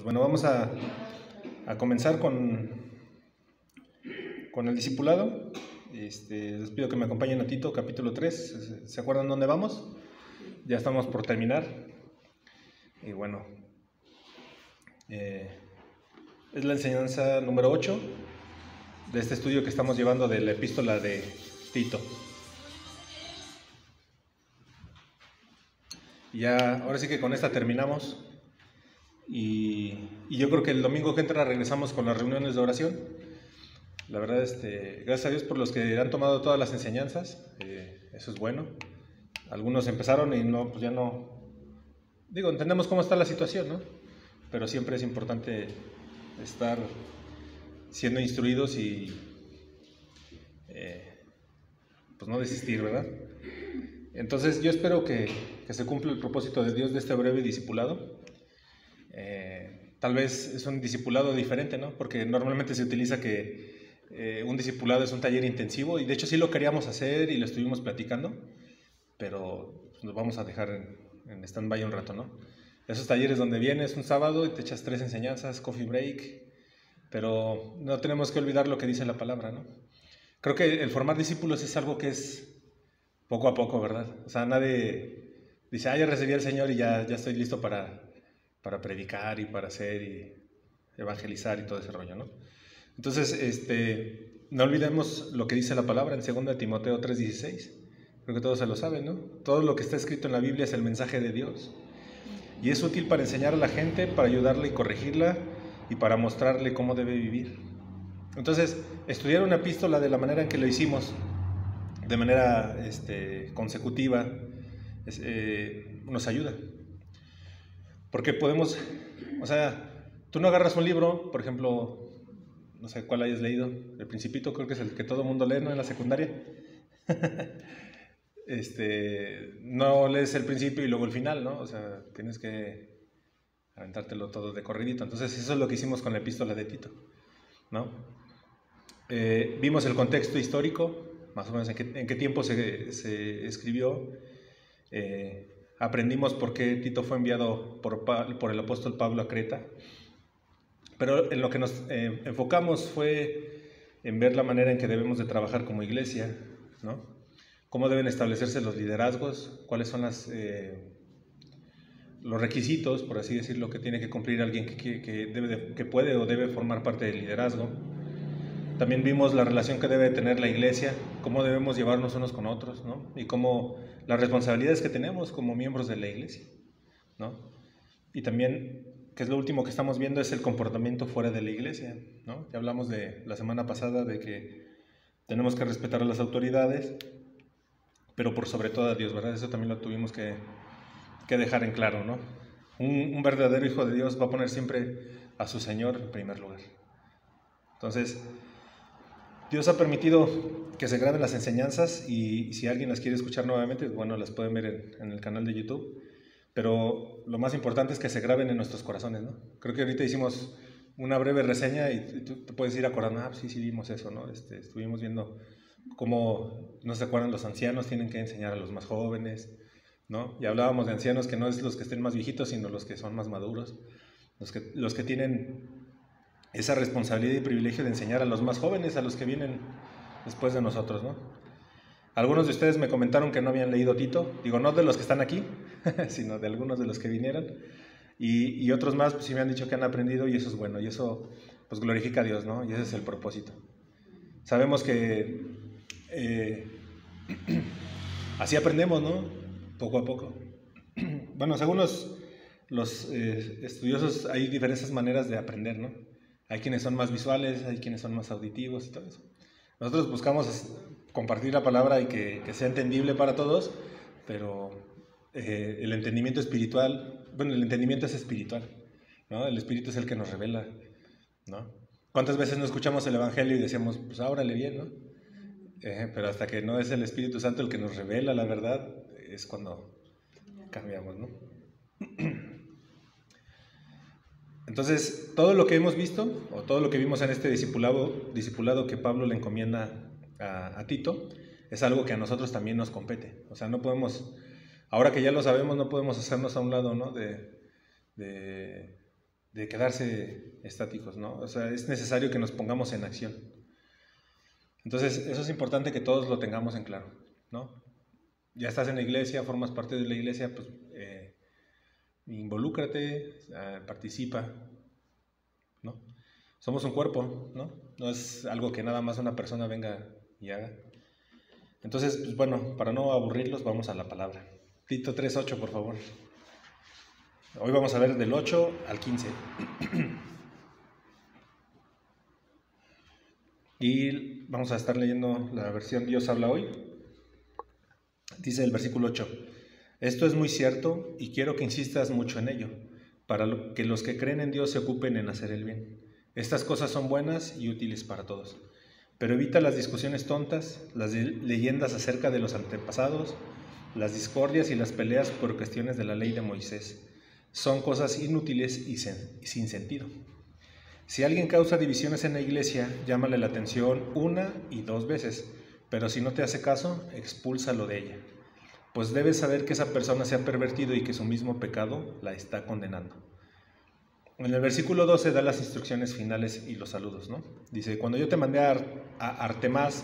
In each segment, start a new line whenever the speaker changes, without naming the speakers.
Pues bueno, vamos a comenzar con el discipulado. Les pido que me acompañen a Tito, capítulo 3. ¿Se acuerdan dónde vamos? Ya estamos por terminar. Y bueno, es la enseñanza número 8 de este estudio que estamos llevando de la epístola de Tito. Y ya, ahora sí que con esta terminamos. Y yo creo que el domingo que entra regresamos con las reuniones de oración. La verdad, gracias a Dios por los que han tomado todas las enseñanzas. Eso es bueno. Algunos empezaron y no, pues ya no. Digo, entendemos cómo está la situación, ¿no? Pero siempre es importante estar siendo instruidos y pues no desistir, ¿verdad? Entonces yo espero que se cumpla el propósito de Dios de este breve discipulado. Tal vez es un discipulado diferente, ¿no? Porque normalmente se utiliza que un discipulado es un taller intensivo, y de hecho sí lo queríamos hacer y lo estuvimos platicando, pero nos vamos a dejar en stand-by un rato, ¿no? Esos talleres donde vienes un sábado y te echas 3 enseñanzas, coffee break, pero no tenemos que olvidar lo que dice la palabra, ¿no? Creo que el formar discípulos es algo que es poco a poco, ¿verdad? O sea, nadie dice, ya recibí al Señor y ya estoy listo para predicar y para hacer y evangelizar y todo ese rollo, ¿no? Entonces, no olvidemos lo que dice la palabra en 2 Timoteo 3:16. Creo que todos se lo saben, ¿no? Todo lo que está escrito en la Biblia es el mensaje de Dios. Y es útil para enseñar a la gente, para ayudarla y corregirla, y para mostrarle cómo debe vivir. Entonces, estudiar una epístola de la manera en que lo hicimos, de manera consecutiva, nos ayuda. Porque podemos, o sea, tú no agarras un libro, por ejemplo, no sé cuál hayas leído, El Principito, creo que es el que todo mundo lee, ¿no? En la secundaria. No lees el principio y luego el final, ¿no? O sea, tienes que aventártelo todo de corridito. Entonces eso es lo que hicimos con la epístola de Tito, ¿no? Vimos el contexto histórico, más o menos en qué tiempo se escribió. Aprendimos por qué Tito fue enviado por el apóstol Pablo a Creta. Pero en lo que nos enfocamos fue en ver la manera en que debemos de trabajar como iglesia, ¿no? Cómo deben establecerse los liderazgos, cuáles son los requisitos, por así decirlo, que tiene que cumplir alguien que puede o debe formar parte del liderazgo. También vimos la relación que debe tener la iglesia, cómo debemos llevarnos unos con otros, ¿no? Y cómo las responsabilidades que tenemos como miembros de la iglesia, ¿no? Y también, que es lo último que estamos viendo, es el comportamiento fuera de la iglesia, ¿no? Ya hablamos de la semana pasada de que tenemos que respetar a las autoridades, pero por sobre todo a Dios, ¿verdad? Eso también lo tuvimos que dejar en claro, ¿no? Un verdadero hijo de Dios va a poner siempre a su Señor en primer lugar. Entonces, Dios ha permitido que se graben las enseñanzas, y si alguien las quiere escuchar nuevamente, bueno, las pueden ver en el canal de YouTube. Pero lo más importante es que se graben en nuestros corazones, ¿no? Creo que ahorita hicimos una breve reseña y tú te puedes ir acordando, sí vimos eso, ¿no? Estuvimos viendo cómo, no se acuerdan, los ancianos tienen que enseñar a los más jóvenes, ¿no? Y hablábamos de ancianos que no es los que estén más viejitos, sino los que son más maduros, los que tienen esa responsabilidad y privilegio de enseñar a los más jóvenes, a los que vienen después de nosotros, ¿no? Algunos de ustedes me comentaron que no habían leído Tito, digo, no de los que están aquí, sino de algunos de los que vinieron, y otros más pues sí me han dicho que han aprendido, y eso es bueno, y eso pues glorifica a Dios, ¿no? Y ese es el propósito. Sabemos que así aprendemos, ¿no? Poco a poco. Bueno, según los estudiosos, hay diferentes maneras de aprender, ¿no? Hay quienes son más visuales, hay quienes son más auditivos y todo eso. Nosotros buscamos compartir la palabra y que sea entendible para todos, pero el entendimiento espiritual, bueno, el entendimiento es espiritual, ¿no? El Espíritu es el que nos revela, ¿no? ¿Cuántas veces no escuchamos el Evangelio y decíamos, pues ábrale bien, ¿no? Pero hasta que no es el Espíritu Santo el que nos revela la verdad, es cuando cambiamos, ¿no? Entonces, todo lo que hemos visto, o todo lo que vimos en este discipulado que Pablo le encomienda a Tito, es algo que a nosotros también nos compete. O sea, no podemos, ahora que ya lo sabemos, no podemos hacernos a un lado, ¿no? de quedarse estáticos, ¿no? O sea, es necesario que nos pongamos en acción. Entonces, eso es importante que todos lo tengamos en claro, ¿no? Ya estás en la iglesia, formas parte de la iglesia, pues involúcrate, participa, ¿no? Somos un cuerpo, ¿no? No es algo que nada más una persona venga y haga. Entonces, pues bueno, para no aburrirlos, vamos a la palabra. Tito 3:8, por favor. Hoy vamos a ver del 8 al 15. Y vamos a estar leyendo la versión Dios habla hoy. Dice el versículo 8: esto es muy cierto y quiero que insistas mucho en ello, para que los que creen en Dios se ocupen en hacer el bien. Estas cosas son buenas y útiles para todos. Pero evita las discusiones tontas, las leyendas acerca de los antepasados, las discordias y las peleas por cuestiones de la ley de Moisés. Son cosas inútiles y sin sentido. Si alguien causa divisiones en la iglesia, llámale la atención 1 y 2 veces, pero si no te hace caso, expúlsalo de ella. Pues debes saber que esa persona se ha pervertido y que su mismo pecado la está condenando. En el versículo 12 da las instrucciones finales y los saludos, ¿no? Dice: cuando yo te mandé a Artemas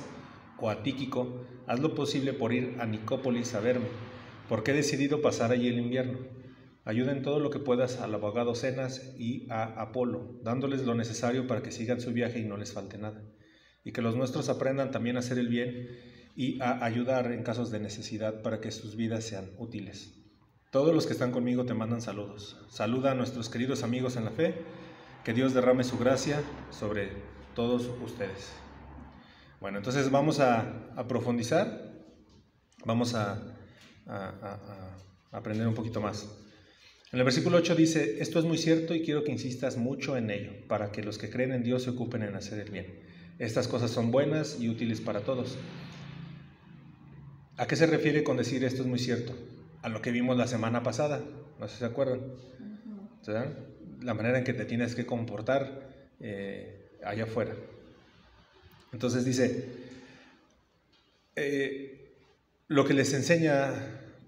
o a Tíquico, haz lo posible por ir a Nicópolis a verme, porque he decidido pasar allí el invierno. Ayuda en todo lo que puedas al abogado Zenas y a Apolo, dándoles lo necesario para que sigan su viaje y no les falte nada. Y que los nuestros aprendan también a hacer el bien y a ayudar en casos de necesidad para que sus vidas sean útiles. Todos los que están conmigo te mandan saludos. Saluda a nuestros queridos amigos en la fe. Que Dios derrame su gracia sobre todos ustedes. Bueno, entonces vamos a profundizar. Vamos a aprender un poquito más. En el versículo 8 dice: esto es muy cierto y quiero que insistas mucho en ello, para que los que creen en Dios se ocupen en hacer el bien. Estas cosas son buenas y útiles para todos. ¿A qué se refiere con decir esto es muy cierto? A lo que vimos la semana pasada, no sé si se acuerdan. ¿Sí? La manera en que te tienes que comportar allá afuera. Entonces dice, lo que les enseña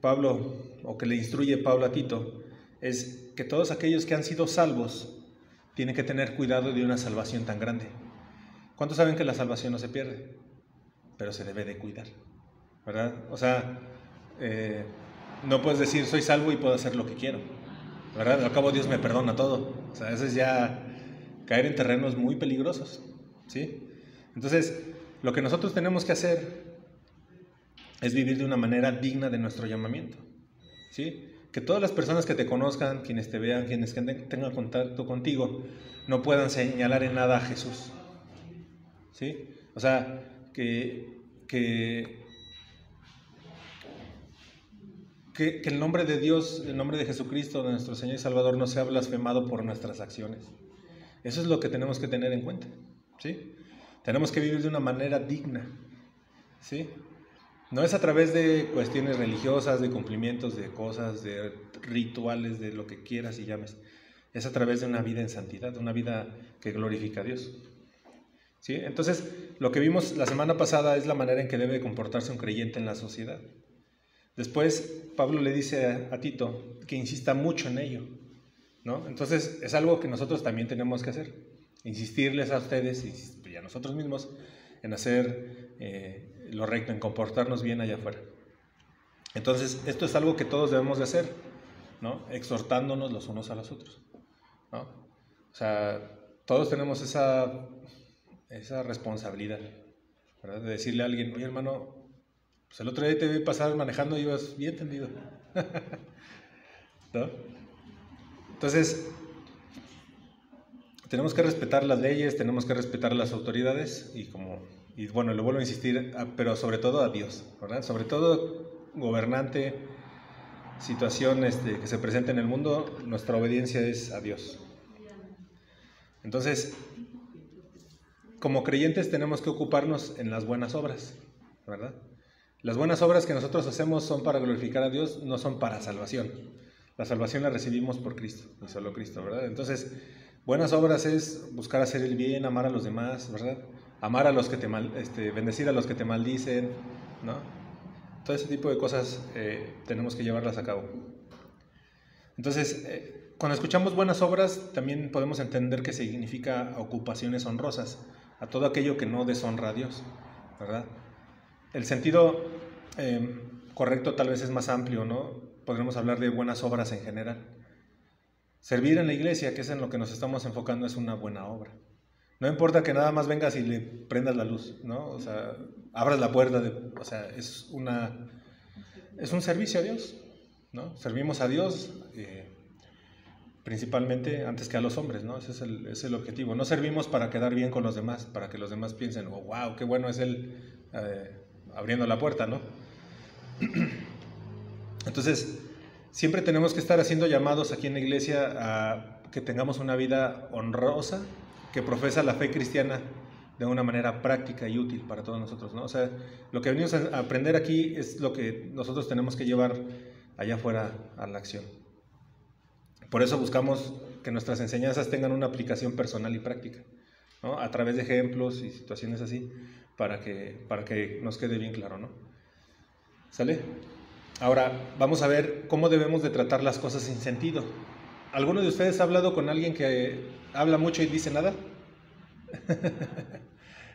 Pablo, o que le instruye Pablo a Tito, es que todos aquellos que han sido salvos tienen que tener cuidado de una salvación tan grande. ¿Cuántos saben que la salvación no se pierde? Pero se debe de cuidar, ¿verdad? O sea, no puedes decir soy salvo y puedo hacer lo que quiero, ¿verdad? Al cabo Dios me perdona todo. O sea, eso es ya caer en terrenos muy peligrosos, ¿sí? Entonces, lo que nosotros tenemos que hacer es vivir de una manera digna de nuestro llamamiento, ¿sí? Que todas las personas que te conozcan, quienes te vean, quienes tengan contacto contigo, no puedan señalar en nada a Jesús, ¿sí? O sea, que el nombre de Dios, el nombre de Jesucristo, de nuestro Señor y Salvador, no sea blasfemado por nuestras acciones. Eso es lo que tenemos que tener en cuenta, ¿sí? Tenemos que vivir de una manera digna, ¿sí? No es a través de cuestiones religiosas, de cumplimientos de cosas, de rituales, de lo que quieras y llames. Es a través de una vida en santidad, una vida que glorifica a Dios, ¿sí? Entonces, lo que vimos la semana pasada es la manera en que debe comportarse un creyente en la sociedad. Después, Pablo le dice a Tito que insista mucho en ello, ¿no? Entonces, es algo que nosotros también tenemos que hacer. Insistirles a ustedes y a nosotros mismos en hacer lo recto, en comportarnos bien allá afuera. Entonces, esto es algo que todos debemos de hacer, ¿no? Exhortándonos los unos a los otros, ¿no? O sea, todos tenemos esa responsabilidad, ¿verdad? De decirle a alguien, oye hermano, pues el otro día te vi pasar manejando y ibas bien tendido, ¿no? Entonces, tenemos que respetar las leyes, tenemos que respetar las autoridades y bueno, le vuelvo a insistir, pero sobre todo a Dios, ¿verdad? Sobre todo gobernante, situación que se presenta en el mundo, nuestra obediencia es a Dios. Entonces, como creyentes tenemos que ocuparnos en las buenas obras, ¿verdad? Las buenas obras que nosotros hacemos son para glorificar a Dios, no son para salvación. La salvación la recibimos por Cristo, y solo Cristo, ¿verdad? Entonces, buenas obras es buscar hacer el bien, amar a los demás, ¿verdad? Amar a los que bendecir a los que te maldicen, ¿no? Todo ese tipo de cosas tenemos que llevarlas a cabo. Entonces, cuando escuchamos buenas obras, también podemos entender que significa ocupaciones honrosas, a todo aquello que no deshonra a Dios, ¿verdad? El sentido correcto tal vez es más amplio, ¿no? Podremos hablar de buenas obras en general. Servir en la iglesia, que es en lo que nos estamos enfocando, es una buena obra. No importa que nada más vengas y le prendas la luz, ¿no? O sea, abras la puerta, o sea, es un servicio a Dios, ¿no? Servimos a Dios principalmente antes que a los hombres, ¿no? Ese es el objetivo. No servimos para quedar bien con los demás, para que los demás piensen, oh, wow, qué bueno es él abriendo la puerta, ¿no? Entonces, siempre tenemos que estar haciendo llamados aquí en la iglesia a que tengamos una vida honrosa, que profesa la fe cristiana de una manera práctica y útil para todos nosotros, ¿no? O sea, lo que venimos a aprender aquí es lo que nosotros tenemos que llevar allá afuera a la acción. Por eso buscamos que nuestras enseñanzas tengan una aplicación personal y práctica, ¿no? A través de ejemplos y situaciones así, para que nos quede bien claro, ¿no? ¿Sale? Ahora, vamos a ver cómo debemos de tratar las cosas sin sentido. ¿Alguno de ustedes ha hablado con alguien que habla mucho y dice nada?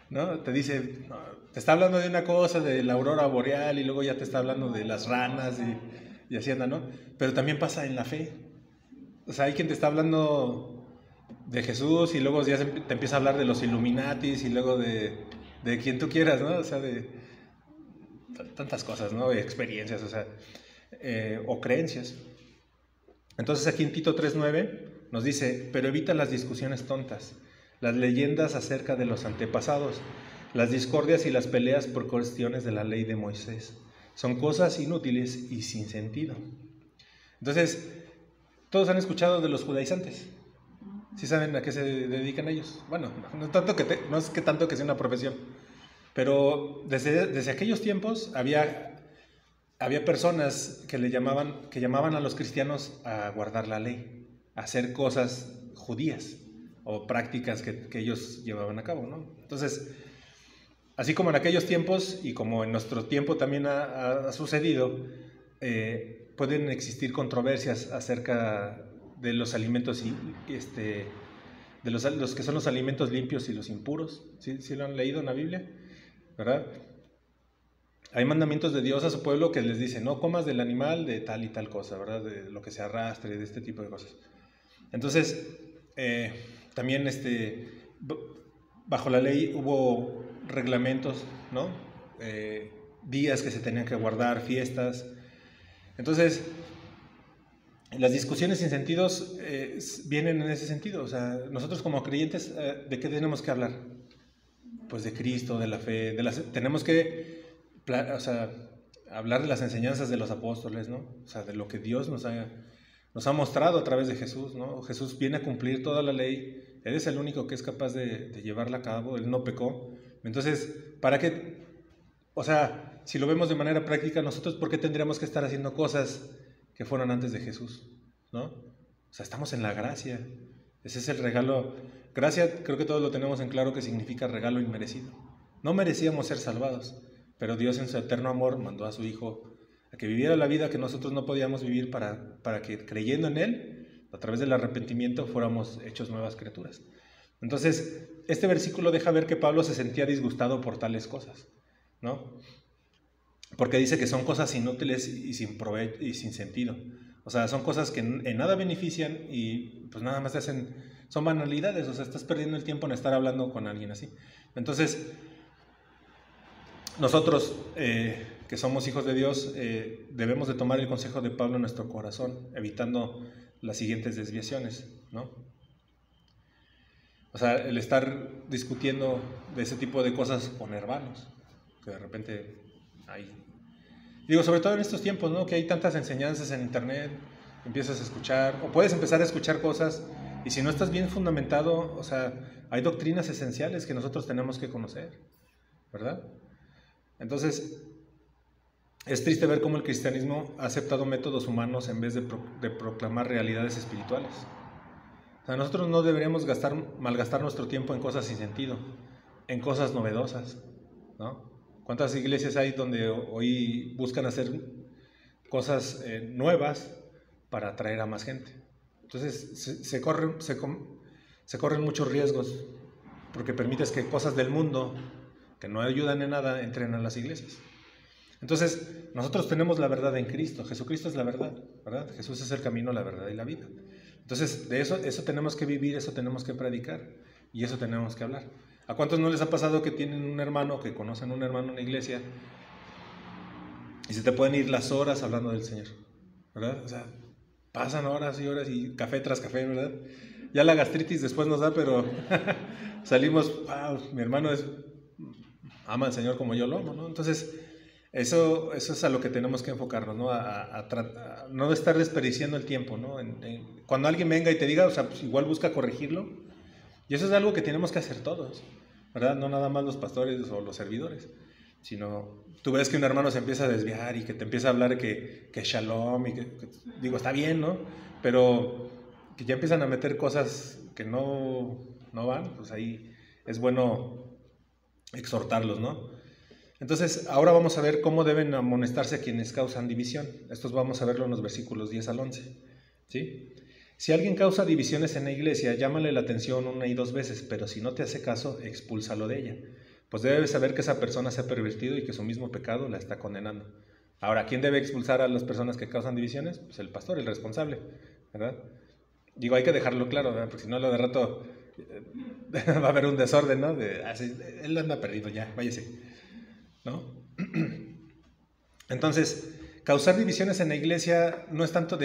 ¿No? Te dice, no, te está hablando de una cosa, de la aurora boreal, y luego ya te está hablando de las ranas y así anda, ¿no? Pero también pasa en la fe. O sea, hay quien te está hablando de Jesús y luego ya te empieza a hablar de los Illuminatis y luego de quien tú quieras, ¿no? O sea, de tantas cosas, ¿no? Experiencias, o sea, o creencias. Entonces aquí en Tito 3:9 nos dice, pero evita las discusiones tontas, las leyendas acerca de los antepasados, las discordias y las peleas por cuestiones de la ley de Moisés. Son cosas inútiles y sin sentido. Entonces, todos han escuchado de los judaizantes. ¿Sí saben a qué se dedican ellos? Bueno, no es que tanto que sea una profesión, pero desde aquellos tiempos había personas que llamaban a los cristianos a guardar la ley, a hacer cosas judías o prácticas que ellos llevaban a cabo, ¿no? Entonces, así como en aquellos tiempos y como en nuestro tiempo también ha sucedido, pueden existir controversias acerca de los alimentos de los que son los alimentos limpios y los impuros. ¿Sí lo han leído en la Biblia? ¿Verdad? Hay mandamientos de Dios a su pueblo que les dice, no comas del animal de tal y tal cosa, ¿verdad? De lo que se arrastre, de este tipo de cosas. Entonces, también bajo la ley hubo reglamentos, ¿no? Días que se tenían que guardar, fiestas. Entonces, las discusiones sin sentidos vienen en ese sentido. O sea, nosotros como creyentes, ¿de qué tenemos que hablar? Pues de Cristo, de la fe, tenemos que, o sea, hablar de las enseñanzas de los apóstoles, ¿no? O sea, de lo que Dios nos ha mostrado a través de Jesús, ¿no? Jesús viene a cumplir toda la ley, Él es el único que es capaz de llevarla a cabo, Él no pecó. Entonces, ¿para qué? O sea, si lo vemos de manera práctica, nosotros, ¿por qué tendríamos que estar haciendo cosas que fueron antes de Jesús? ¿No? O sea, estamos en la gracia. Ese es el regalo. Gracia, creo que todos lo tenemos en claro que significa regalo inmerecido. No merecíamos ser salvados, pero Dios en su eterno amor mandó a su Hijo a que viviera la vida que nosotros no podíamos vivir para que creyendo en Él, a través del arrepentimiento, fuéramos hechos nuevas criaturas. Entonces, este versículo deja ver que Pablo se sentía disgustado por tales cosas, ¿no? Porque dice que son cosas inútiles y sin provecho y sin sentido. O sea, son cosas que en nada benefician y pues nada más te hacen, son banalidades. O sea, estás perdiendo el tiempo en estar hablando con alguien así. Entonces, nosotros que somos hijos de Dios, debemos de tomar el consejo de Pablo en nuestro corazón, evitando las siguientes desviaciones, ¿no? O sea, el estar discutiendo de ese tipo de cosas con hermanos, que de repente hay... Digo, sobre todo en estos tiempos, ¿no? Que hay tantas enseñanzas en internet, empiezas a escuchar, o puedes empezar a escuchar cosas, y si no estás bien fundamentado, o sea, hay doctrinas esenciales que nosotros tenemos que conocer, ¿verdad? Entonces, es triste ver cómo el cristianismo ha aceptado métodos humanos en vez de proclamar realidades espirituales. O sea, nosotros no deberíamos malgastar nuestro tiempo en cosas sin sentido, en cosas novedosas, ¿no? ¿Cuántas iglesias hay donde hoy buscan hacer cosas nuevas para atraer a más gente? Entonces se corren muchos riesgos porque permites que cosas del mundo que no ayudan en nada entren a las iglesias. Entonces, nosotros tenemos la verdad en Cristo. Jesucristo es la verdad, ¿verdad? Jesús es el camino, la verdad y la vida. Entonces, de eso tenemos que vivir, eso tenemos que predicar y eso tenemos que hablar. ¿A cuántos no les ha pasado que tienen un hermano, que conocen un hermano en la iglesia y se te pueden ir las horas hablando del Señor, ¿verdad? O sea, pasan horas y horas y café tras café, ¿verdad? Ya la gastritis después nos da, pero salimos, wow, mi hermano ama al Señor como yo lo amo, ¿no? Entonces, eso es a lo que tenemos que enfocarnos, ¿no? A no estar desperdiciando el tiempo, ¿no? Cuando alguien venga y te diga, o sea, pues igual busca corregirlo. Y eso es algo que tenemos que hacer todos, ¿verdad? No nada más los pastores o los servidores, sino tú ves que un hermano se empieza a desviar y que te empieza a hablar que shalom y digo, está bien, ¿no? Pero que ya empiezan a meter cosas que no van, pues ahí es bueno exhortarlos, ¿no? Entonces, ahora vamos a ver cómo deben amonestarse quienes causan división. Estos vamos a verlo en los versículos 10 al 11, ¿sí? Si alguien causa divisiones en la iglesia, llámale la atención 1 y 2 veces, pero si no te hace caso, expúlsalo de ella. Pues debe saber que esa persona se ha pervertido y que su mismo pecado la está condenando. Ahora, ¿quién debe expulsar a las personas que causan divisiones? Pues el pastor, el responsable, ¿verdad? Digo, hay que dejarlo claro, ¿verdad? Porque si no, lo de rato va a haber un desorden, ¿no? Él anda perdido ya, váyase, ¿no? Entonces, causar divisiones en la iglesia no es tanto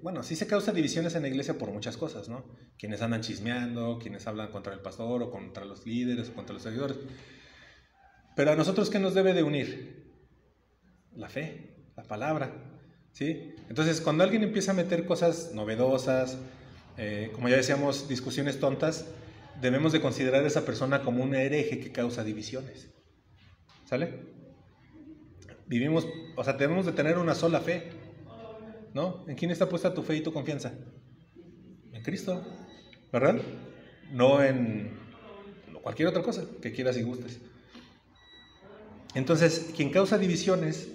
bueno, sí se causa divisiones en la iglesia por muchas cosas, ¿no? Quienes andan chismeando, quienes hablan contra el pastor o contra los líderes o contra los seguidores. Pero a nosotros, ¿qué nos debe de unir? La fe, la palabra, ¿sí? Entonces, cuando alguien empieza a meter cosas novedosas, como ya decíamos, discusiones tontas, debemos de considerar a esa persona como un hereje que causa divisiones. ¿Sale? O sea, debemos de tener una sola fe, ¿no? ¿En quién está puesta tu fe y tu confianza? En Cristo, ¿verdad? No en cualquier otra cosa que quieras y gustes. Entonces, quien causa divisiones,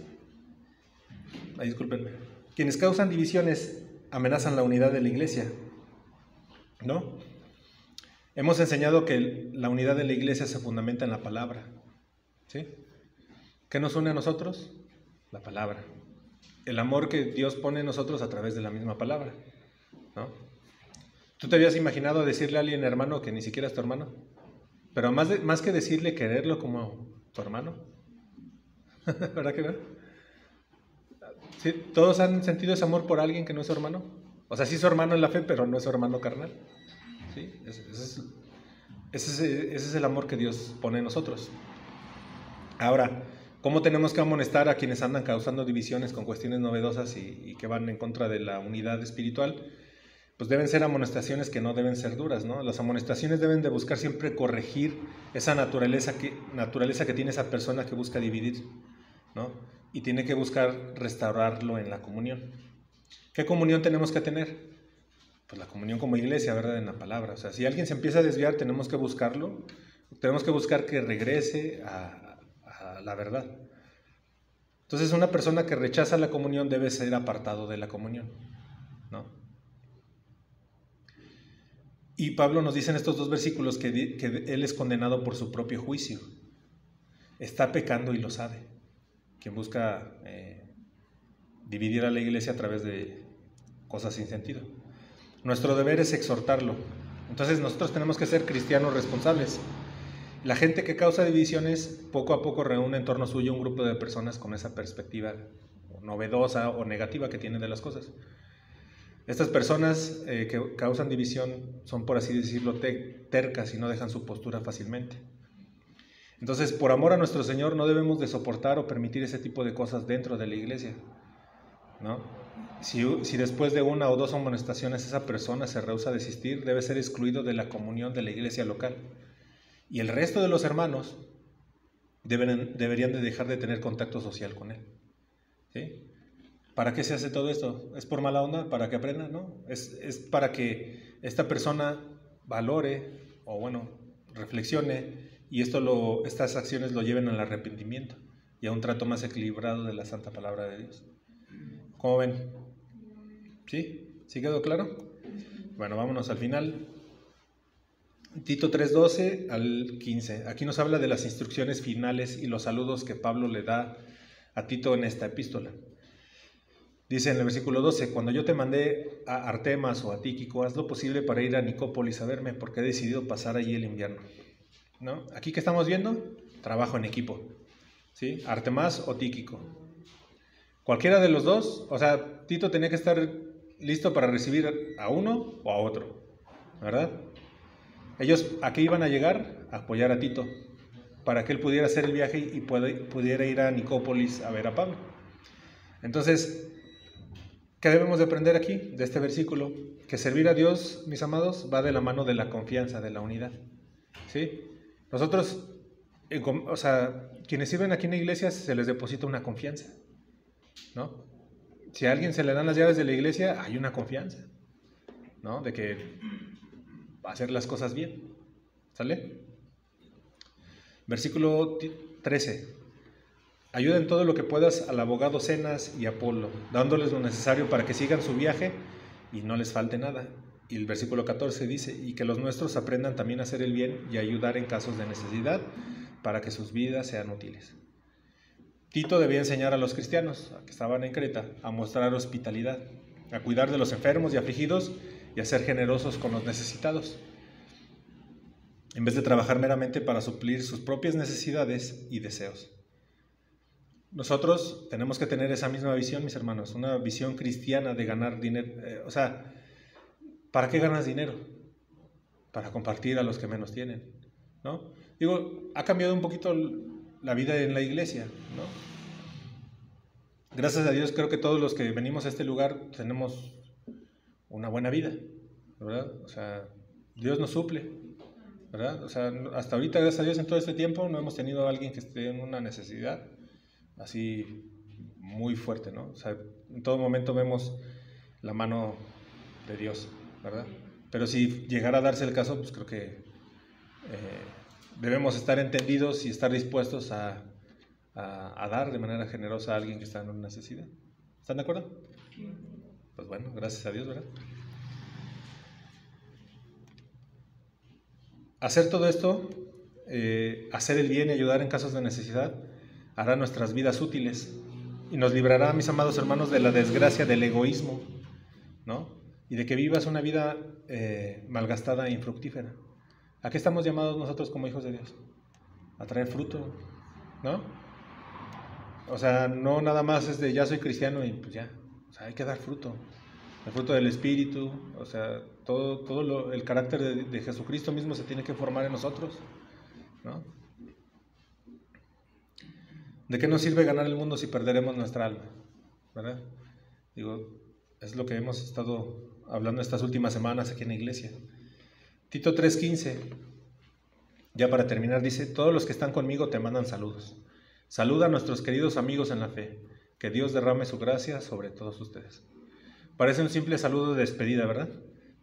discúlpenme, quienes causan divisiones amenazan la unidad de la iglesia, ¿no? Hemos enseñado que la unidad de la iglesia se fundamenta en la palabra, ¿sí? ¿Qué nos une a nosotros? La palabra. El amor que Dios pone en nosotros a través de la misma palabra, ¿no? ¿Tú te habías imaginado decirle a alguien hermano que ni siquiera es tu hermano? Pero más que decirle quererlo como tu hermano. ¿Verdad que no? ¿Sí? ¿Todos han sentido ese amor por alguien que no es su hermano? O sea, sí es su hermano en la fe, pero no es su hermano carnal. ¿Sí? Ese es el amor que Dios pone en nosotros. Ahora, ¿cómo tenemos que amonestar a quienes andan causando divisiones con cuestiones novedosas y que van en contra de la unidad espiritual? Pues deben ser amonestaciones que no deben ser duras, ¿no? Las amonestaciones deben de buscar siempre corregir esa naturaleza que tiene esa persona que busca dividir, ¿no? Y tiene que buscar restaurarlo en la comunión. ¿Qué comunión tenemos que tener? Pues la comunión como iglesia, ¿verdad? En la palabra. O sea, si alguien se empieza a desviar, tenemos que buscarlo. Tenemos que buscar que regrese a la verdad. Entonces, una persona que rechaza la comunión debe ser apartado de la comunión, ¿no? Y Pablo nos dice en estos 2 versículos que él es condenado por su propio juicio. Está pecando y lo sabe. Quien busca dividir a la iglesia a través de cosas sin sentido. Nuestro deber es exhortarlo. Entonces nosotros tenemos que ser cristianos responsables. La gente que causa divisiones poco a poco reúne en torno suyo un grupo de personas con esa perspectiva novedosa o negativa que tienen de las cosas. Estas personas que causan división son, por así decirlo, tercas y no dejan su postura fácilmente. Entonces, por amor a nuestro Señor, no debemos de soportar o permitir ese tipo de cosas dentro de la iglesia, ¿no? Si después de 1 o 2 amonestaciones esa persona se rehúsa a desistir, debe ser excluido de la comunión de la iglesia local. Y el resto de los hermanos deberían de dejar de tener contacto social con él, ¿sí? ¿Para qué se hace todo esto? ¿Es por mala onda? ¿Para que aprenda? ¿No? Es para que esta persona valore o, bueno, reflexione y estas acciones lo lleven al arrepentimiento y a un trato más equilibrado de la santa palabra de Dios. ¿Cómo ven? ¿Sí? ¿Sí quedó claro? Bueno, vámonos al final. Tito 3:12 al 15. Aquí nos habla de las instrucciones finales y los saludos que Pablo le da a Tito en esta epístola. Dice en el versículo 12: cuando yo te mandé a Artemas o a Tíquico, haz lo posible para ir a Nicópolis a verme, porque he decidido pasar allí el invierno. ¿No? Aquí que estamos viendo, trabajo en equipo. ¿Sí? Artemas o Tíquico. Cualquiera de los dos, o sea, Tito tenía que estar listo para recibir a uno o a otro, ¿verdad? Ellos aquí iban a llegar a apoyar a Tito para que él pudiera hacer el viaje y pudiera ir a Nicópolis a ver a Pablo. Entonces, ¿qué debemos de aprender aquí de este versículo? Que servir a Dios, mis amados, va de la mano de la confianza, de la unidad. ¿Sí? Nosotros, o sea, quienes sirven aquí en la iglesia se les deposita una confianza, ¿no? Si a alguien se le dan las llaves de la iglesia, hay una confianza, ¿no? De que va a hacer las cosas bien. ¿Sale? Versículo 13. Ayuda en todo lo que puedas al abogado Zenas y Apolo, dándoles lo necesario para que sigan su viaje y no les falte nada. Y el versículo 14 dice: y que los nuestros aprendan también a hacer el bien y a ayudar en casos de necesidad, para que sus vidas sean útiles. Tito debía enseñar a los cristianos que estaban en Creta a mostrar hospitalidad, a cuidar de los enfermos y afligidos y a ser generosos con los necesitados, en vez de trabajar meramente para suplir sus propias necesidades y deseos. Nosotros tenemos que tener esa misma visión, mis hermanos, una visión cristiana de ganar dinero. O sea, ¿para qué ganas dinero? Para compartir a los que menos tienen, ¿no? Digo, ha cambiado un poquito la vida en la iglesia, ¿no? Gracias a Dios creo que todos los que venimos a este lugar tenemos una buena vida, ¿verdad? O sea, Dios nos suple, ¿verdad? O sea, hasta ahorita, gracias a Dios, en todo este tiempo no hemos tenido a alguien que esté en una necesidad así muy fuerte, ¿no? O sea, en todo momento vemos la mano de Dios, ¿verdad? Pero si llegara a darse el caso, pues creo que debemos estar entendidos y estar dispuestos a dar de manera generosa a alguien que está en una necesidad. ¿Están de acuerdo? Pues bueno, gracias a Dios, ¿verdad? Hacer todo esto, hacer el bien y ayudar en casos de necesidad, hará nuestras vidas útiles y nos librará, mis amados hermanos, de la desgracia del egoísmo, ¿no? Y de que vivas una vida malgastada e infructífera. ¿A qué estamos llamados nosotros como hijos de Dios? A traer fruto, ¿no? O sea, no nada más es de ya soy cristiano y pues ya. O sea, hay que dar fruto. El fruto del Espíritu, o sea, todo el carácter de Jesucristo mismo se tiene que formar en nosotros, ¿no? ¿De qué nos sirve ganar el mundo si perderemos nuestra alma? ¿Verdad? Digo, es lo que hemos estado hablando estas últimas semanas aquí en la iglesia. Tito 3:15, ya para terminar, dice: todos los que están conmigo te mandan saludos. Saluda a nuestros queridos amigos en la fe. Que Dios derrame su gracia sobre todos ustedes. Parece un simple saludo de despedida, ¿verdad?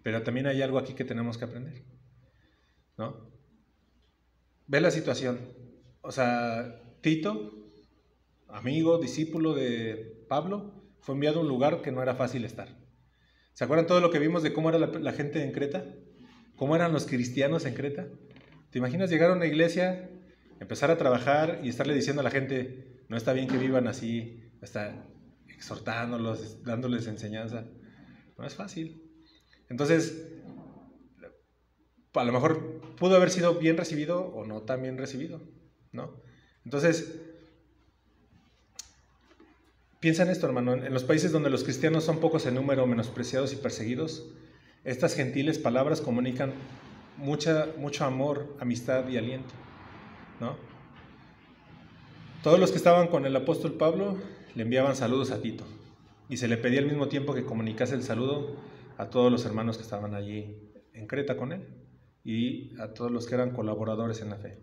Pero también hay algo aquí que tenemos que aprender, ¿no? Ve la situación. O sea, Tito, amigo, discípulo de Pablo, fue enviado a un lugar que no era fácil estar. ¿Se acuerdan todo lo que vimos de cómo era la gente en Creta? ¿Cómo eran los cristianos en Creta? ¿Te imaginas llegar a una iglesia, empezar a trabajar y estarle diciendo a la gente, no está bien que vivan así, está exhortándolos, dándoles enseñanza? No es fácil. Entonces, a lo mejor pudo haber sido bien recibido o no tan bien recibido, ¿no? Entonces, piensa en esto, hermano. En los países donde los cristianos son pocos en número, menospreciados y perseguidos, estas gentiles palabras comunican mucho amor, amistad y aliento, ¿no? Todos los que estaban con el apóstol Pablo le enviaban saludos a Tito y se le pedía al mismo tiempo que comunicase el saludo a todos los hermanos que estaban allí en Creta con él y a todos los que eran colaboradores en la fe.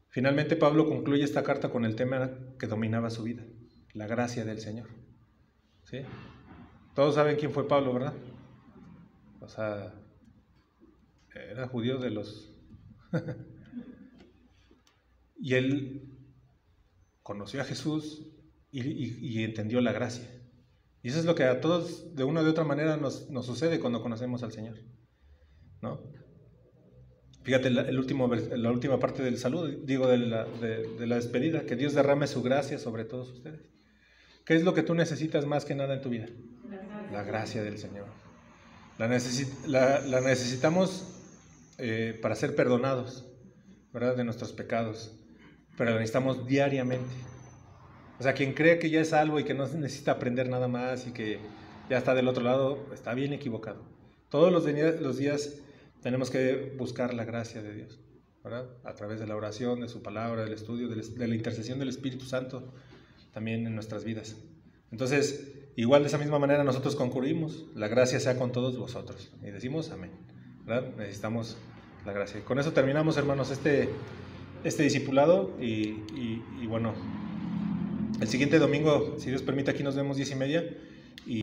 Finalmente Pablo concluye esta carta con el tema que dominaba su vida: la gracia del Señor. ¿Sí? Todos saben quién fue Pablo, ¿verdad? O sea, era judío de los... y él conoció a Jesús y entendió la gracia, Y eso es lo que a todos, de una u otra manera, nos sucede cuando conocemos al Señor, ¿no? Fíjate, la última parte del saludo, digo, de la despedida, que Dios derrame su gracia sobre todos ustedes. ¿Qué es lo que tú necesitas más que nada en tu vida? La gracia del Señor. La necesitamos para ser perdonados, ¿verdad? De nuestros pecados, pero la necesitamos diariamente. O sea, quien cree que ya es salvo y que no necesita aprender nada más y que ya está del otro lado, está bien equivocado. Todos los días tenemos que buscar la gracia de Dios, ¿verdad? A través de la oración, de su palabra, del estudio, de la intercesión del Espíritu Santo, también en nuestras vidas. Entonces, igual de esa misma manera nosotros concurrimos, la gracia sea con todos vosotros. Y decimos amén, ¿verdad? Necesitamos la gracia. Y con eso terminamos, hermanos, este discipulado y bueno, el siguiente domingo, si Dios permite, aquí nos vemos 10:30.